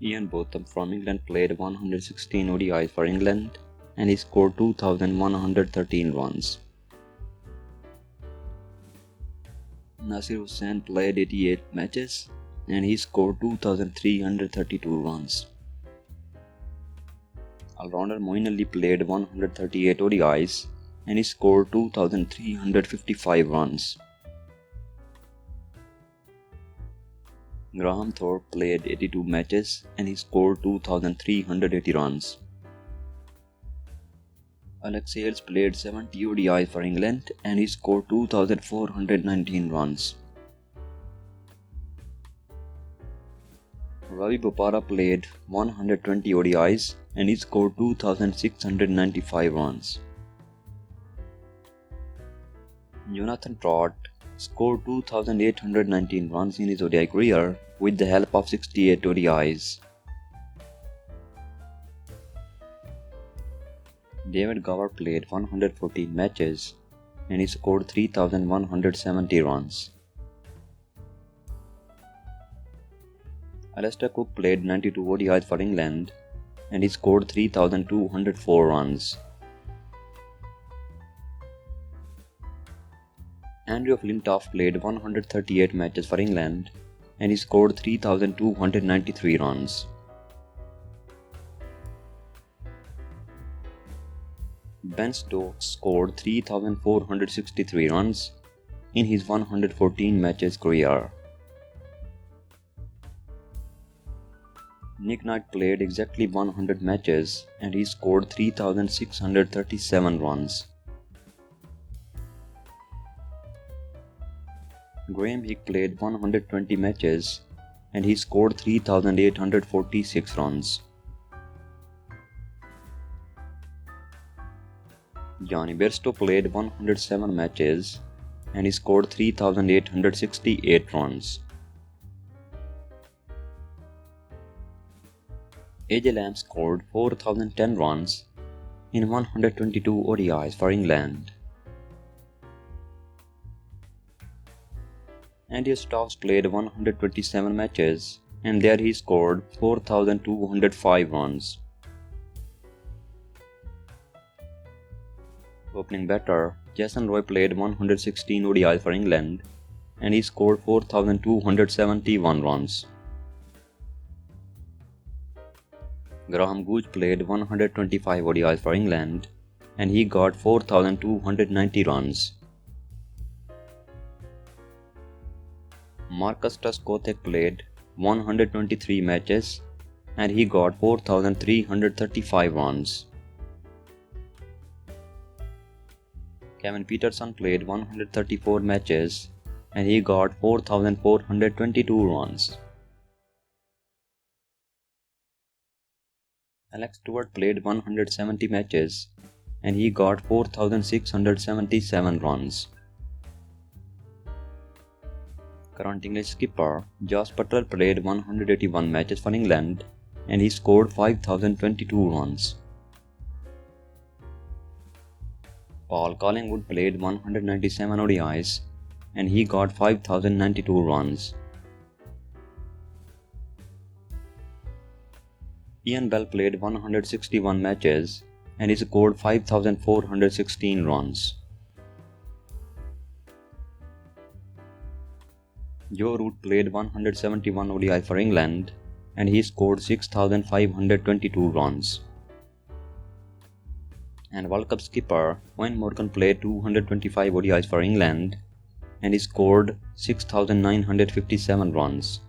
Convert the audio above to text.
Ian Botham from England played 116 ODIs for England and he scored 2,113 runs. Nasir Hussain played 88 matches and he scored 2,332 runs. All-rounder Moeen Ali played 138 ODIs and he scored 2,355 runs. Graham Thorpe played 82 matches and he scored 2,380 runs. Alex Hales played 70 ODIs for England and he scored 2,419 runs. Ravi Bopara played 120 ODIs and he scored 2,695 runs. Jonathan Trott scored 2,819 runs in his ODI career with the help of 68 ODIs. David Gower played 114 matches and he scored 3,170 runs. Alastair Cook played 92 ODIs for England and he scored 3,204 runs. Andrew Flintoff played 138 matches for England and he scored 3,293 runs. Ben Stokes scored 3,463 runs in his 114 matches career. Nick Knight played exactly 100 matches and he scored 3,637 runs. Graham Hick played 120 matches and he scored 3,846 runs. Johnny Bairstow played 107 matches and he scored 3,868 runs. AJ Lamb scored 4,010 runs in 122 ODIs for England. Andy Stokes played 127 matches and there he scored 4,205 runs. Opening batter Jason Roy played 116 ODIs for England and he scored 4,271 runs. Graham Gooch played 125 ODIs for England and he got 4,290 runs. Marcus Trescothick played 123 matches and he got 4,335 runs. Kevin Peterson played 134 matches and he got 4,422 runs. Alex Stewart played 170 matches and he got 4,677 runs. Current English skipper Josh Butler played 181 matches for England and he scored 5,022 runs. Paul Collingwood played 197 ODIs and he got 5,092 runs. Ian Bell played 161 matches and he scored 5,416 runs. Joe Root played 171 ODIs for England and he scored 6,522 runs. And World Cup skipper Wayne Morgan played 225 ODIs for England and he scored 6,957 runs.